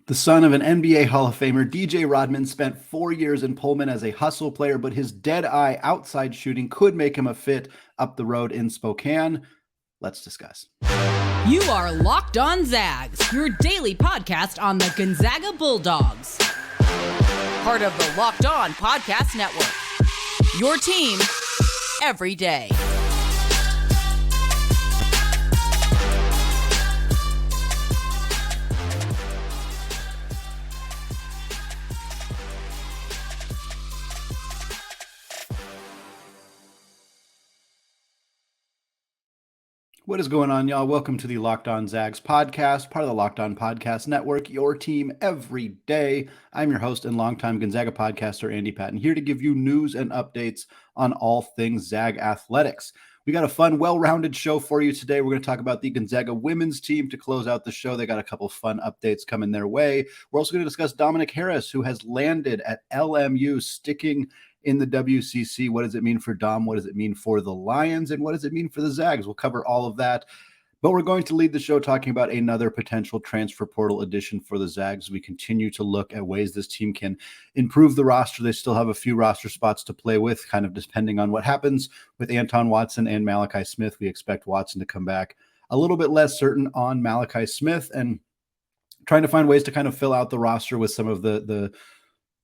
The son of an NBA Hall of Famer, DJ Rodman spent 4 years in Pullman as a hustle player, but his dead-eye outside shooting could make him a fit up the road in Spokane. Let's discuss. You are Locked On Zags, your daily podcast on the Gonzaga Bulldogs. Part of the Locked On Podcast Network. Your team every day. What is going on, y'all? Welcome to the Locked On Zags podcast, part of the Locked On Podcast Network, your team every day. I'm your host and longtime Gonzaga podcaster, Andy Patton, here to give you news and updates on all things Zag athletics. We got a fun, well-rounded show for you today. We're going to talk about the Gonzaga women's team to close out the show. They got a couple of fun updates coming their way. We're also going to discuss Dominick Harris, who has landed at LMU, sticking in the WCC. What does it mean for Dom? What does it mean for the Lions? And what does it mean for the Zags? We'll cover all of that. But we're going to lead the show talking about another potential transfer portal addition for the Zags. We continue to look at ways this team can improve the roster. They still have a few roster spots to play with, kind of depending on what happens with Anton Watson and Malachi Smith. We expect Watson to come back. A little bit less certain on Malachi Smith, and trying to find ways to kind of fill out the roster with some of the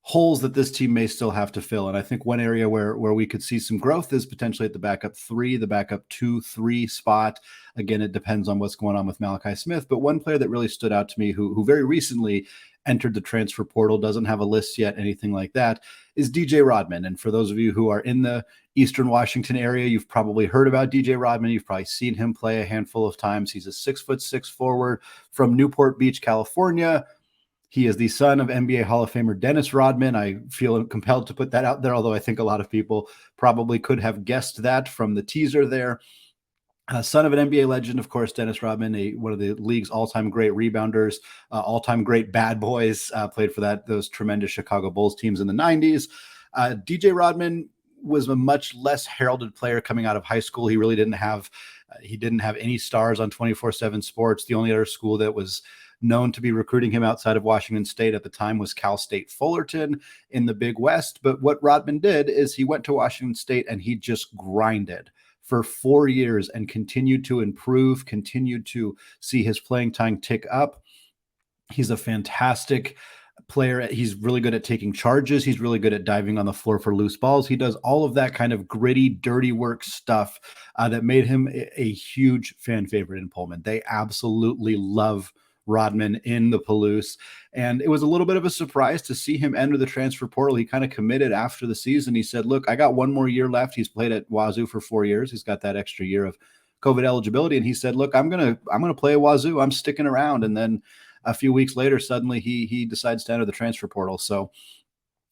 holes that this team may still have to fill. And I think one area where we could see some growth is potentially at the backup 3, the backup 2-3 spot. Again, it depends on what's going on with Malachi Smith. But one player that really stood out to me who very recently entered the transfer portal, doesn't have a list yet, anything like that, is DJ Rodman. And for those of you who are in the Eastern Washington area, you've probably heard about DJ Rodman. You've probably seen him play a handful of times. He's a 6'6" forward from Newport Beach, California. He is the son of NBA Hall of Famer Dennis Rodman. I feel compelled to put that out there, although I think a lot of people probably could have guessed that from the teaser there. Son of an NBA legend, of course, Dennis Rodman, one of the league's all-time great rebounders, all-time great bad boys, played for those tremendous Chicago Bulls teams in the 90s. DJ Rodman was a much less heralded player coming out of high school. He really didn't have any stars on 24/7 Sports. The only other school that was known to be recruiting him outside of Washington State at the time was Cal State Fullerton in the Big West. But what Rodman did is he went to Washington State and he just grinded for 4 years and continued to improve, continued to see his playing time tick up. He's a fantastic player. He's really good at taking charges. He's really good at diving on the floor for loose balls. He does all of that kind of gritty, dirty work stuff that made him a huge fan favorite in Pullman. They absolutely love Rodman in the Palouse. And it was a little bit of a surprise to see him enter the transfer portal. He kind of committed after the season. He said, look, I got one more year left. He's played at Wazoo for 4 years. He's got that extra year of COVID eligibility. And he said, look, I'm going to play at Wazoo. I'm sticking around. And then a few weeks later, suddenly he decides to enter the transfer portal. So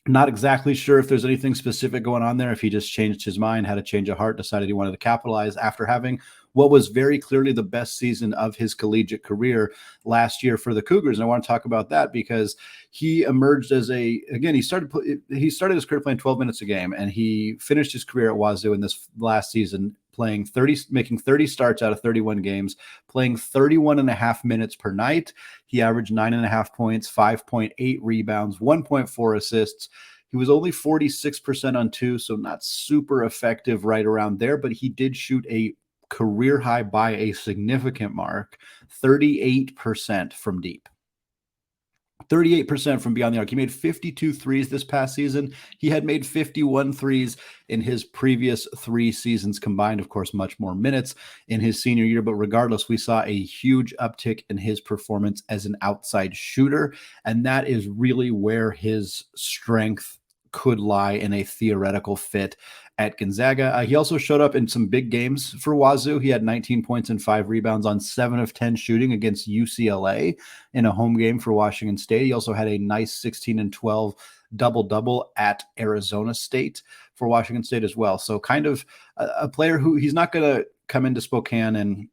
not exactly sure if there's anything specific going on there, if he just changed his mind, had a change of heart, decided he wanted to capitalize after having what was very clearly the best season of his collegiate career last year for the Cougars. And I want to talk about that because he emerged as he started his career playing 12 minutes a game, and he finished his career at Wazoo in this last season making 30 starts out of 31 games, playing 31 and a half minutes per night. He averaged 9.5 points, 5.8 rebounds, 1.4 assists. He was only 46% on 2, so not super effective right around there, but he did shoot a career high by a significant mark, 38% from deep. 38% from beyond the arc. He made 52 threes this past season. He had made 51 threes in his previous 3 seasons combined. Of course, much more minutes in his senior year. But regardless, we saw a huge uptick in his performance as an outside shooter. And that is really where his strength could lie in a theoretical fit at Gonzaga. He also showed up in some big games for Wazoo. He had 19 points and 5 rebounds on 7 of 10 shooting against UCLA in a home game for Washington State. He also had a nice 16 and 12 double-double at Arizona State for Washington State as well. So kind of a player who he's not going to come into Spokane and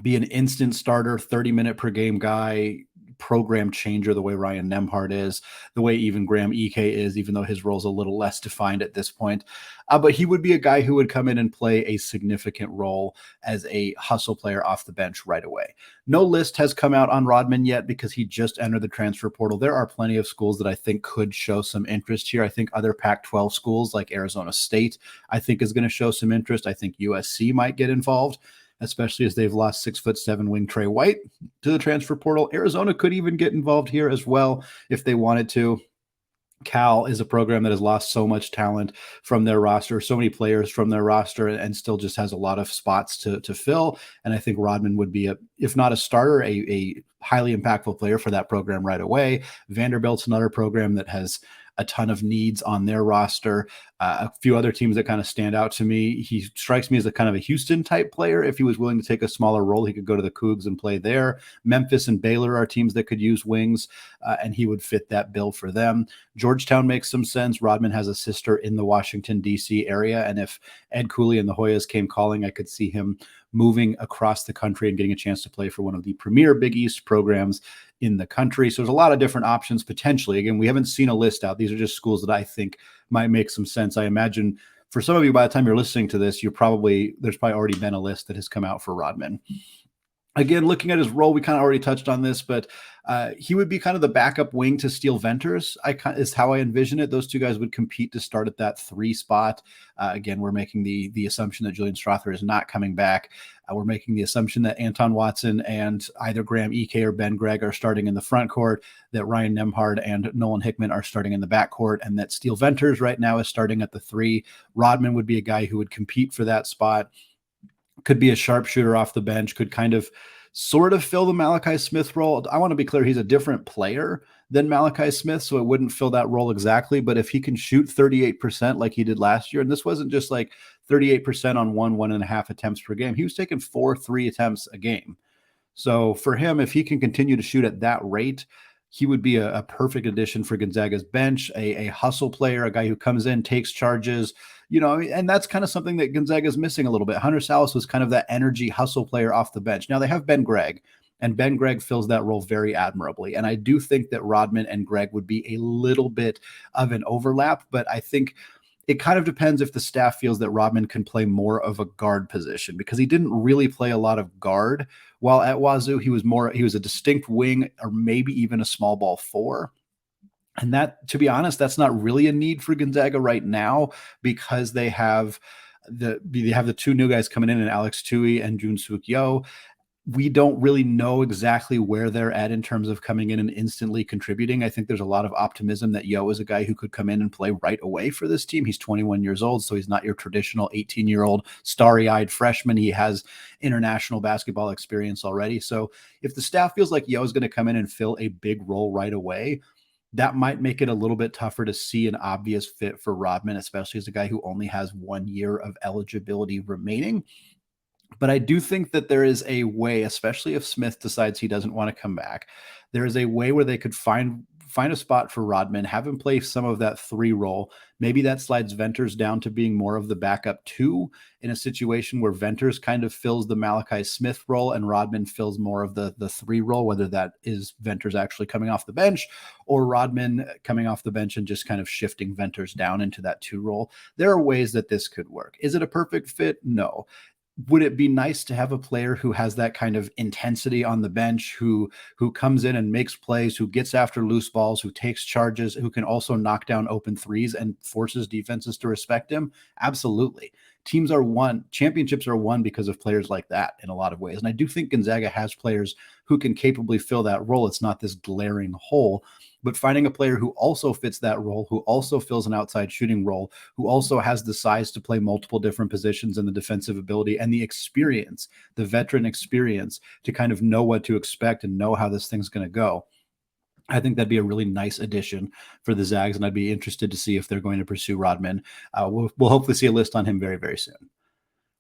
be an instant starter, 30-minute per game guy, program changer the way Ryan Nembhard is, the way even Graham Ike is, even though his role is a little less defined at this point. But he would be a guy who would come in and play a significant role as a hustle player off the bench right away. No list has come out on Rodman yet because he just entered the transfer portal. There are plenty of schools that I think could show some interest here. I think other Pac-12 schools like Arizona State, I think is going to show some interest. I think USC might get involved, especially as they've lost 6'7" wing Trey White to the transfer portal. Arizona could even get involved here as well if they wanted to. Cal is a program that has lost so much talent from their roster, so many players from their roster, and still just has a lot of spots to fill. And I think Rodman would be, if not a starter, a highly impactful player for that program right away. Vanderbilt's another program that has a ton of needs on their roster. A few other teams that kind of stand out to me. He strikes me as a kind of a Houston type player. If he was willing to take a smaller role, he could go to the Cougs and play there. Memphis and Baylor are teams that could use wings, and he would fit that bill for them. Georgetown makes some sense. Rodman has a sister in the Washington, D.C. area, and if Ed Cooley and the Hoyas came calling, I could see him moving across the country and getting a chance to play for one of the premier Big East programs in the country. So there's a lot of different options potentially. Again, we haven't seen a list out. These are just schools that I think might make some sense. I imagine for some of you, by the time you're listening to this, there's probably already been a list that has come out for Rodman. Again, looking at his role, we kind of already touched on this, but he would be kind of the backup wing to Steele Venters, is how I envision it. Those two guys would compete to start at that 3 spot. Again, we're making the assumption that Julian Strother is not coming back. We're making the assumption that Anton Watson and either Graham Ike or Ben Gregg are starting in the front court, that Ryan Nembhard and Nolan Hickman are starting in the back court, and that Steele Venters right now is starting at the 3. Rodman would be a guy who would compete for that spot. Could be a sharpshooter off the bench, could kind of sort of fill the Malachi Smith role. I want to be clear, he's a different player than Malachi Smith, so it wouldn't fill that role exactly. But if he can shoot 38% like he did last year, and this wasn't just like 38% on 1.5 attempts per game, he was taking 4 3 attempts a game. So for him, if he can continue to shoot at that rate, he would be a perfect addition for Gonzaga's bench, a hustle player, a guy who comes in, takes charges, and that's kind of something that Gonzaga is missing a little bit. Hunter Sallis was kind of that energy hustle player off the bench. Now they have Ben Gregg, and Ben Gregg fills that role very admirably. And I do think that Rodman and Gregg would be a little bit of an overlap, but I think it kind of depends if the staff feels that Rodman can play more of a guard position, because he didn't really play a lot of guard while at Wazoo. He was a distinct wing, or maybe even a small ball 4. And that, to be honest, that's not really a need for Gonzaga right now, because they have the 2 new guys coming in Alex Tui and Jun-Suk Yo. We don't really know exactly where they're at in terms of coming in and instantly contributing. I think there's a lot of optimism that Yo is a guy who could come in and play right away for this team. He's 21 years old, so he's not your traditional 18-year-old starry-eyed freshman. He has international basketball experience already. So if the staff feels like Yo is going to come in and fill a big role right away, that might make it a little bit tougher to see an obvious fit for Rodman, especially as a guy who only has 1 year of eligibility remaining. But I do think that there is a way, especially if Smith decides he doesn't want to come back, there is a way where they could find a spot for Rodman, have him play some of that 3 role. Maybe that slides Venters down to being more of the backup 2 in a situation where Venters kind of fills the Malachi Smith role and Rodman fills more of the 3 role, whether that is Venters actually coming off the bench or Rodman coming off the bench and just kind of shifting Venters down into that 2 role. There are ways that this could work. Is it a perfect fit? No. Would it be nice to have a player who has that kind of intensity on the bench, who comes in and makes plays, who gets after loose balls, who takes charges, who can also knock down open threes and forces defenses to respect him? Absolutely. Championships are won because of players like that in a lot of ways. And I do think Gonzaga has players who can capably fill that role. It's not this glaring hole, but finding a player who also fits that role, who also fills an outside shooting role, who also has the size to play multiple different positions and the defensive ability and the experience, the veteran experience to kind of know what to expect and know how this thing's going to go. I think that'd be a really nice addition for the Zags, and I'd be interested to see if they're going to pursue Rodman. We'll hopefully see a list on him very, very soon.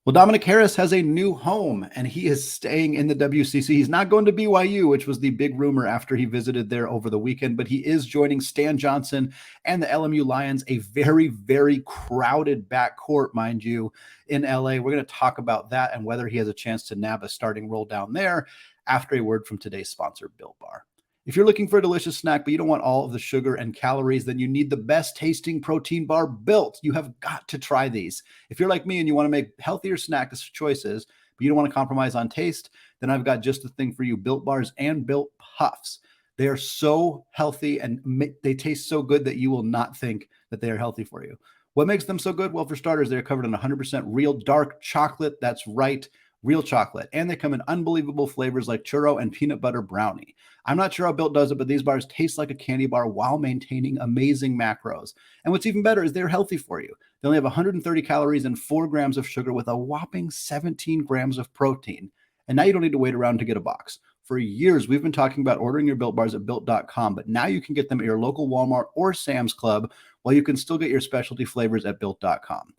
Well, Dominick Harris has a new home, and he is staying in the WCC. He's not going to BYU, which was the big rumor after he visited there over the weekend, but he is joining Stan Johnson and the LMU Lions, a very, very crowded backcourt, mind you, in LA. We're going to talk about that and whether he has a chance to nab a starting role down there after a word from today's sponsor, Built Bar. If you're looking for a delicious snack, but you don't want all of the sugar and calories, then you need the best tasting protein bar built. You have got to try these. If you're like me and you want to make healthier snack choices, but you don't want to compromise on taste, then I've got just the thing for you, Built Bars and Built Puffs. They are so healthy and they taste so good that you will not think that they are healthy for you. What makes them so good? Well, for starters, they're covered in 100% real dark chocolate. That's right, real chocolate. And they come in unbelievable flavors like churro and peanut butter brownie. I'm not sure how Built does it, but these bars taste like a candy bar while maintaining amazing macros. And what's even better is they're healthy for you. They only have 130 calories and 4 grams of sugar with a whopping 17 grams of protein. And now you don't need to wait around to get a box. For years, we've been talking about ordering your Built Bars at Built.com, but now you can get them at your local Walmart or Sam's Club, while you can still get your specialty flavors at Built.com.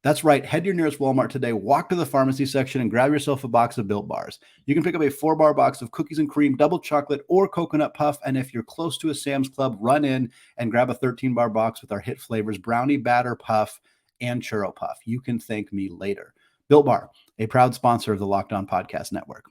That's right. Head to your nearest Walmart today, walk to the pharmacy section, and grab yourself a box of Built Bars. You can pick up a 4-bar box of cookies and cream, double chocolate, or coconut puff. And if you're close to a Sam's Club, run in and grab a 13-bar box with our hit flavors, brownie batter puff and churro puff. You can thank me later. Built Bar, a proud sponsor of the Locked On Podcast Network.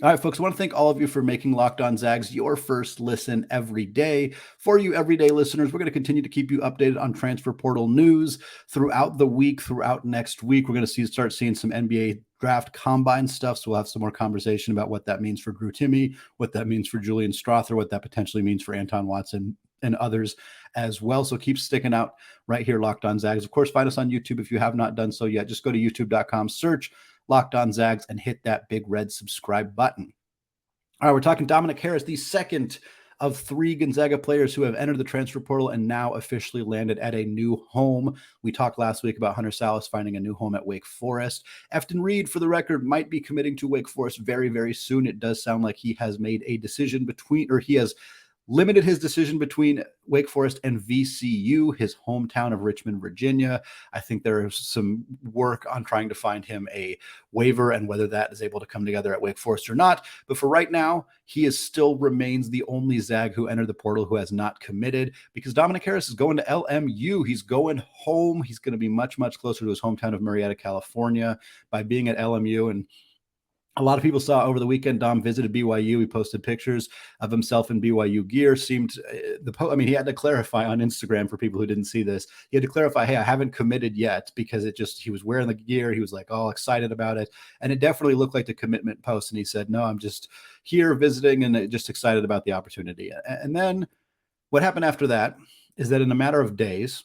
All right, folks, I want to thank all of you for making Locked On Zags your first listen every day. For you everyday listeners, we're going to continue to keep you updated on transfer portal news throughout the week, throughout next week. We're going to start seeing some NBA draft combine stuff, so we'll have some more conversation about what that means for Drew Timme, what that means for Julian Strother, what that potentially means for Anton Watson and others as well. So keep sticking out right here, Locked On Zags. Of course, find us on YouTube if you have not done so yet. Just go to youtube.com, search Locked On Zags, and hit that big red subscribe button. All right, we're talking Dominick Harris, the second of 3 Gonzaga players who have entered the transfer portal and now officially landed at a new home. We talked last week about Hunter Sallis finding a new home at Wake Forest. Efton Reed, for the record, might be committing to Wake Forest very, very soon. It does sound like he has made a decision he has limited his decision between Wake Forest and VCU, his hometown of Richmond, Virginia. I think there's some work on trying to find him a waiver and whether that is able to come together at Wake Forest or not. But for right now, he still remains the only Zag who entered the portal who has not committed, because Dominick Harris is going to LMU. He's going home. He's going to be much, much closer to his hometown of Marietta, California by being at LMU. And a lot of people saw over the weekend, Dom visited BYU. He posted pictures of himself in BYU gear. He had to clarify on Instagram for people who didn't see this. He had to clarify, hey, I haven't committed yet, because he was wearing the gear. He was like all excited about it. And it definitely looked like the commitment post. And he said, no, I'm just here visiting and just excited about the opportunity. And then what happened after that is that in a matter of days,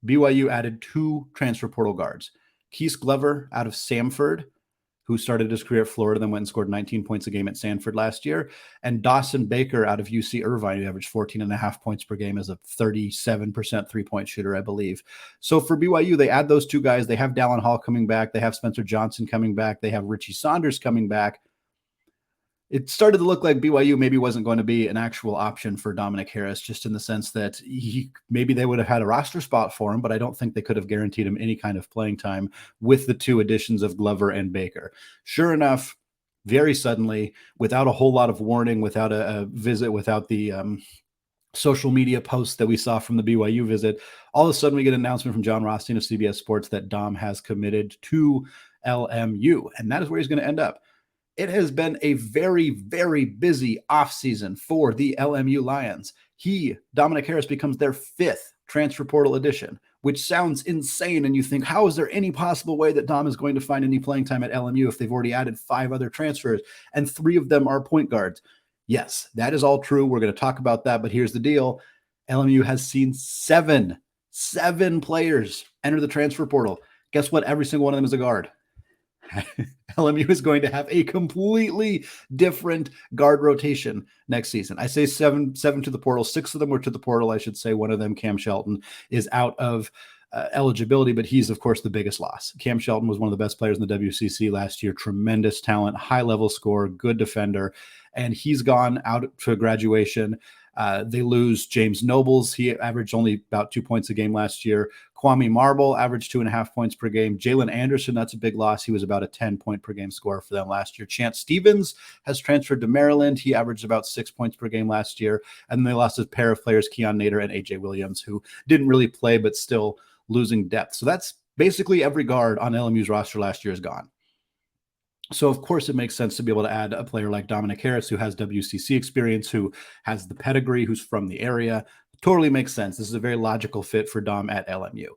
BYU added 2 transfer portal guards. Keith Glover out of Samford, who started his career at Florida, then went and scored 19 points a game at Sanford last year, and Dawson Baker out of UC Irvine, who averaged 14.5 points per game as a 37% three-point shooter, I believe. So for BYU, they add those 2 guys. They have Dallin Hall coming back. They have Spencer Johnson coming back. They have Richie Saunders coming back. It started to look like BYU maybe wasn't going to be an actual option for Dominick Harris, just in the sense that maybe they would have had a roster spot for him, but I don't think they could have guaranteed him any kind of playing time with the 2 additions of Glover and Baker. Sure enough, very suddenly, without a whole lot of warning, without a visit, without the social media posts that we saw from the BYU visit, all of a sudden we get an announcement from John Rothstein of CBS Sports that Dom has committed to LMU, and that is where he's going to end up. It has been a very, very busy offseason for the LMU Lions. Dominick Harris, becomes their 5th transfer portal addition, which sounds insane. And you think, how is there any possible way that Dom is going to find any playing time at LMU if they've already added 5 other transfers and 3 of them are point guards? Yes, that is all true. We're going to talk about that. But here's the deal. LMU has seen 7 players enter the transfer portal. Guess what? Every single one of them is a guard. LMU is going to have a completely different guard rotation next season. I say 7 to the portal. 6 of them were to the portal, I should say. One of them, Cam Shelton, is out of eligibility, but he's, of course, the biggest loss. Cam Shelton was one of the best players in the WCC last year. Tremendous talent, high-level scorer, good defender, and he's gone out to graduation. They lose James Nobles. He averaged only about 2 points a game last year. Kwame Marble averaged 2.5 points per game. Jalen Anderson, that's a big loss. He was about a 10 point per game scorer for them last year. Chance Stevens has transferred to Maryland. He averaged about 6 points per game last year. And they lost a pair of players, Keon Nader and AJ Williams, who didn't really play, but still losing depth. So that's basically every guard on LMU's roster last year is gone. So, of course, it makes sense to be able to add a player like Dominick Harris, who has WCC experience, who has the pedigree, who's from the area. Totally makes sense. This is a very logical fit for Dom at LMU.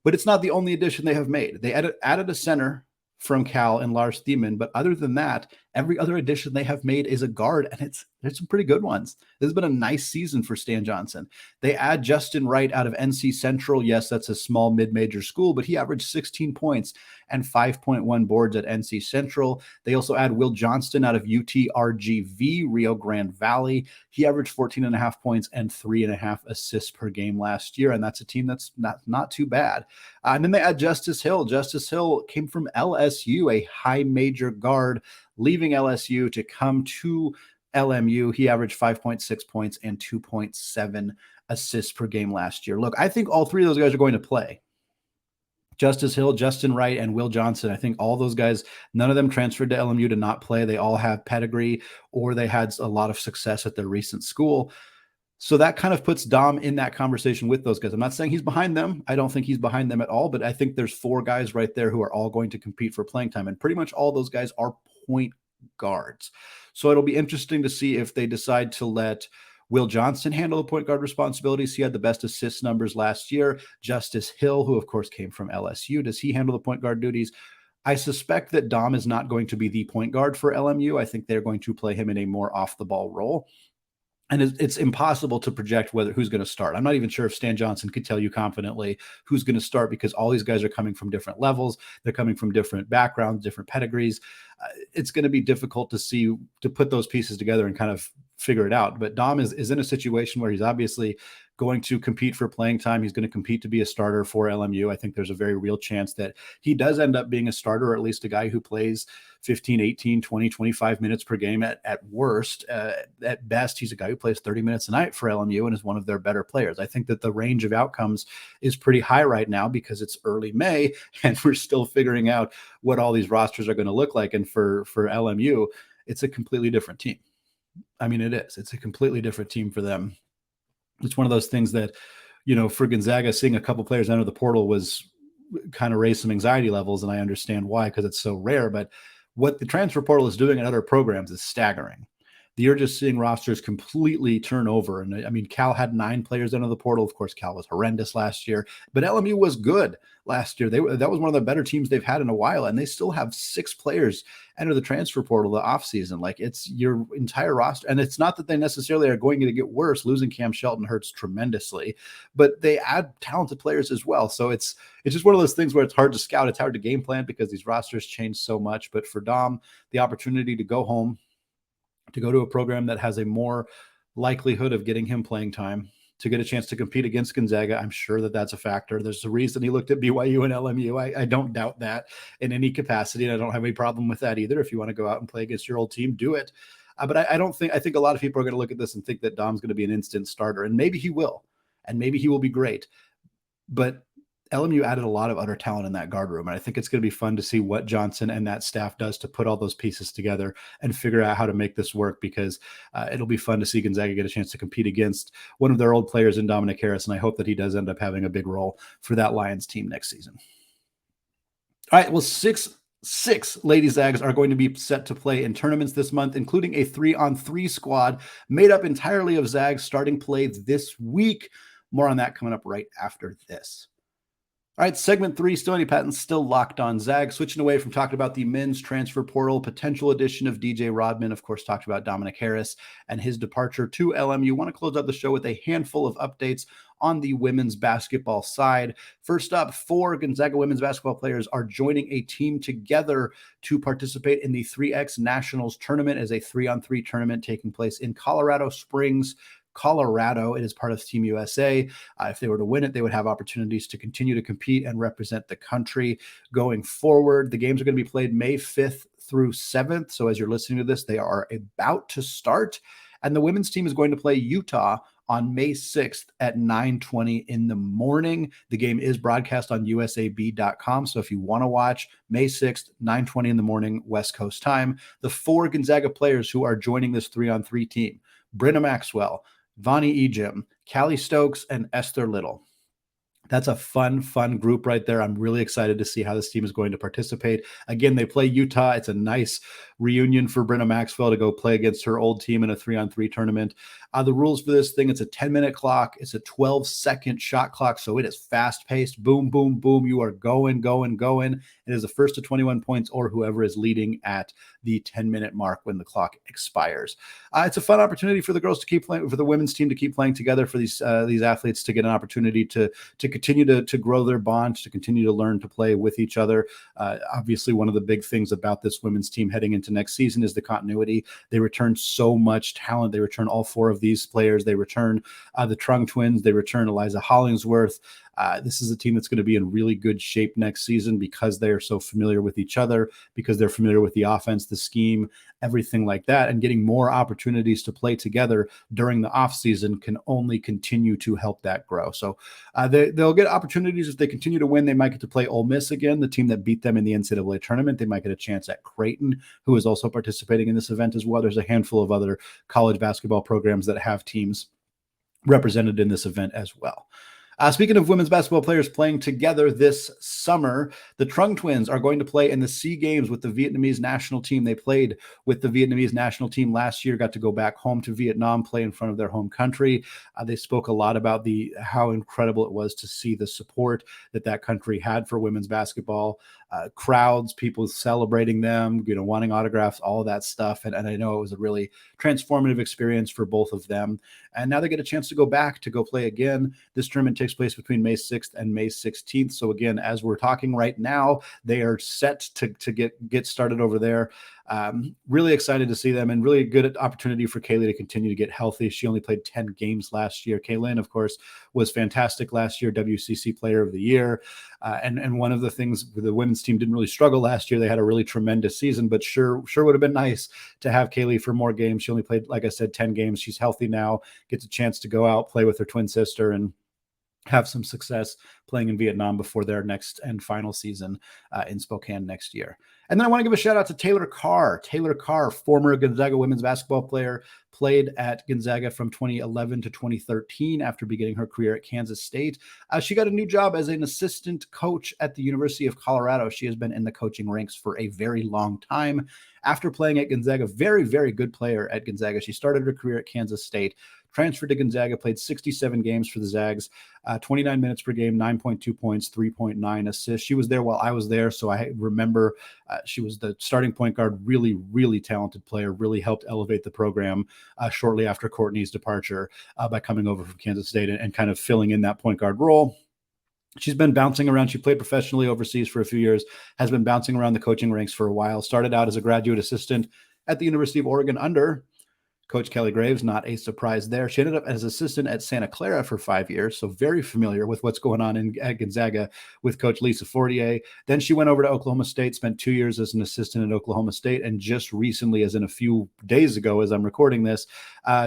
But it's not the only addition they have made. They added a center from Cal and Lars Thiemann, but other than that, every other addition they have made is a guard, and there's some pretty good ones. This has been a nice season for Stan Johnson. They add Justin Wright out of NC Central. Yes, that's a small mid-major school, but he averaged 16 points and 5.1 boards at NC Central. They also add Will Johnston out of UTRGV, Rio Grande Valley. He averaged 14.5 points and 3.5 assists per game last year, and that's a team that's not too bad. And then they add Justice Hill. Justice Hill came from LSU, a high major guard, leaving LSU to come to LMU. He averaged 5.6 points and 2.7 assists per game last year. Look, I think all three of those guys are going to play. Justice Hill, Justin Wright, and Will Johnson. I think all those guys, none of them transferred to LMU to not play. They all have pedigree, or they had a lot of success at their recent school. So that kind of puts Dom in that conversation with those guys. I'm not saying he's behind them. I don't think he's behind them at all, but I think there's four guys right there who are all going to compete for playing time. And pretty much all those guys are point guards. So it'll be interesting to see if they decide to let Will Johnston handle the point guard responsibilities. He had the best assist numbers last year. Justice Hill, who of course came from LSU, does he handle the point guard duties? I suspect that Dom is not going to be the point guard for LMU. I think they're going to play him in a more off the ball role. And it's impossible to project who's going to start. I'm not even sure if Stan Johnson could tell you confidently who's going to start, because all these guys are coming from different levels. They're coming from different backgrounds, different pedigrees. It's going to be difficult to put those pieces together and kind of figure it out. But Dom is in a situation where he's obviously going to compete for playing time. He's going to compete to be a starter for LMU. I think there's a very real chance that he does end up being a starter, or at least a guy who plays 15, 18, 20, 25 minutes per game at worst. At best, he's a guy who plays 30 minutes a night for LMU and is one of their better players. I think that the range of outcomes is pretty high right now because it's early May and we're still figuring out what all these rosters are going to look like. And for LMU, it's a completely different team. I mean, it is. It's a completely different team for them. It's one of those things that, for Gonzaga, seeing a couple players enter the portal was kind of raised some anxiety levels, and I understand why, because it's so rare. But what the transfer portal is doing in other programs is staggering. You're just seeing rosters completely turn over. And I mean, Cal had 9 players enter the portal. Of course, Cal was horrendous last year, but LMU was good last year. That was one of the better teams they've had in a while. And they still have 6 players enter the transfer portal the offseason. Like, it's your entire roster. And it's not that they necessarily are going to get worse. Losing Cam Shelton hurts tremendously, but they add talented players as well. So it's just one of those things where it's hard to scout. It's hard to game plan because these rosters change so much. But for Dom, the opportunity to go home, to go to a program that has a more likelihood of getting him playing time, to get a chance to compete against Gonzaga, I'm sure that that's a factor. There's a reason he looked at BYU and LMU. I don't doubt that in any capacity, and I don't have any problem with that either. If you want to go out and play against your old team, do it. But I think a lot of people are going to look at this and think that Dom's going to be an instant starter, and maybe he will, and maybe he will be great. But LMU added a lot of other talent in that guard room, and I think it's going to be fun to see what Johnson and that staff does to put all those pieces together and figure out how to make this work, because it'll be fun to see Gonzaga get a chance to compete against one of their old players in Dominick Harris, and I hope that he does end up having a big role for that Lions team next season. All right, well, six Lady Zags are going to be set to play in tournaments this month, including a 3-on-3 squad made up entirely of Zags starting play this week. More on that coming up right after this. All right, segment 3, still Andy Patton, still locked on Zags. Switching away from talking about the men's transfer portal, potential addition of DJ Rodman, of course, talked about Dominick Harris and his departure to LMU. Want to close out the show with a handful of updates on the women's basketball side. First up, 4 Gonzaga women's basketball players are joining a team together to participate in the 3X Nationals tournament, as a 3-on-3 tournament taking place in Colorado Springs, Colorado. It is part of Team USA. If they were to win it, they would have opportunities to continue to compete and represent the country going forward. The games are going to be played May 5th through 7th. So as you're listening to this, they are about to start. And the women's team is going to play Utah on May 6th at 9:20 in the morning. The game is broadcast on usab.com. So if you want to watch, May 6th, 9:20 in the morning, West Coast time. The 4 Gonzaga players who are joining this 3-on-3 team: Brenna Maxwell, Vonnie Ejim, Callie Stokes, and Esther Little. That's a fun group right there. I'm really excited to see how this team is going to participate. Again, they play Utah. It's a nice reunion for Brenna Maxwell to go play against her old team in a 3-on-3 tournament. The rules for this thing, it's a 10-minute clock. It's a 12-second shot clock, so it is fast-paced. Boom, boom, boom. You are going. It is the first to 21 points or whoever is leading at the 10-minute mark when the clock expires. It's a fun opportunity for the girls to keep playing, for the women's team to keep playing together, for these athletes to get an opportunity to continue to grow their bond, to continue to learn to play with each other. Obviously, one of the big things about this women's team heading into next season is the continuity. They return so much talent. They return all 4 of these players. They return the Trung twins. They return Eliza Hollingsworth. This is a team that's going to be in really good shape next season because they are so familiar with each other, because they're familiar with the offense, the scheme, everything like that, and getting more opportunities to play together during the offseason can only continue to help that grow. So they'll get opportunities if they continue to win. They might get to play Ole Miss again, the team that beat them in the NCAA tournament. They might get a chance at Creighton, who is also participating in this event as well. There's a handful of other college basketball programs that have teams represented in this event as well. Speaking of women's basketball players playing together this summer, the Trung twins are going to play in the SEA Games with the Vietnamese national team. They played with the Vietnamese national team last year, got to go back home to Vietnam, play in front of their home country. They spoke a lot about how incredible it was to see the support that country had for women's basketball. Crowds, people celebrating them, wanting autographs, all of that stuff. And I know it was a really transformative experience for both of them. And now they get a chance to go back to go play again. This tournament takes place between May 6th and May 16th. So again, as we're talking right now, they are set to get started over there. Really excited to see them, and really good opportunity for Kaylee to continue to get healthy. She only played 10 games last year. Kaylin, of course, was fantastic last year, WCC Player of the Year. And one of the things, the women's team didn't really struggle last year. They had a really tremendous season, but sure would have been nice to have Kaylee for more games. She only played, like I said, 10 games. She's healthy now, gets a chance to go out, play with her twin sister, and have some success playing in Vietnam before their next and final season in Spokane next year. And then I want to give a shout out to Taelor Karr. Taelor Karr, former Gonzaga women's basketball player, played at Gonzaga from 2011 to 2013 after beginning her career at Kansas State. She got a new job as an assistant coach at the University of Colorado. She has been in the coaching ranks for a very long time. After playing at Gonzaga, very, very good player at Gonzaga. She started her career at Kansas State, transferred to Gonzaga, played 67 games for the Zags, 29 minutes per game, 9.2 points, 3.9 assists. She was there while I was there, so I remember she was the starting point guard, really, really talented player, really helped elevate the program shortly after Courtney's departure by coming over from Kansas State and kind of filling in that point guard role. She's been bouncing around. She played professionally overseas for a few years, has been bouncing around the coaching ranks for a while, started out as a graduate assistant at the University of Oregon under Coach Kelly Graves, not a surprise there. She ended up as assistant at Santa Clara for 5 years, so very familiar with what's going on at Gonzaga with Coach Lisa Fortier. Then she went over to Oklahoma State, spent 2 years as an assistant at Oklahoma State, and just recently, as in a few days ago as I'm recording this,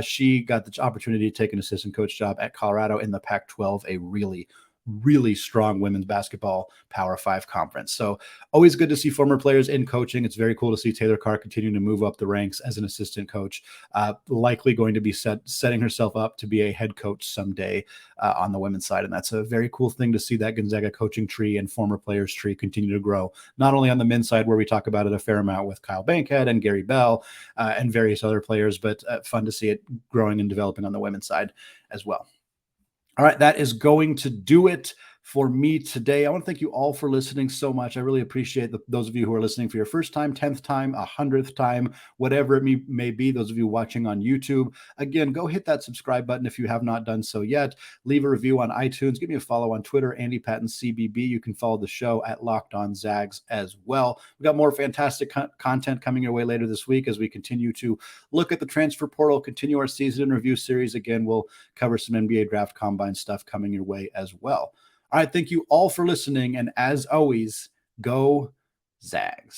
she got the opportunity to take an assistant coach job at Colorado in the Pac-12, a really strong women's basketball Power 5 conference. So always good to see former players in coaching. It's very cool to see Taelor Karr continuing to move up the ranks as an assistant coach, likely going to be setting herself up to be a head coach someday on the women's side. And that's a very cool thing to see, that Gonzaga coaching tree and former players tree continue to grow, not only on the men's side where we talk about it a fair amount with Kyle Bankhead and Gary Bell and various other players, but fun to see it growing and developing on the women's side as well. All right, that is going to do it for me today. I want to thank you all for listening so much. I really appreciate those of you who are listening for your first time, 10th time, 100th time, whatever it may be. Those of you watching on YouTube, again, go hit that subscribe button if you have not done so yet. Leave a review on iTunes. Give me a follow on Twitter, Andy Patton CBB. You can follow the show at Locked On Zags as well. We got more fantastic content coming your way later this week as we continue to look at the transfer portal, continue our season review series. Again, we'll cover some NBA draft combine stuff coming your way as well. All right, thank you all for listening, and as always, go Zags.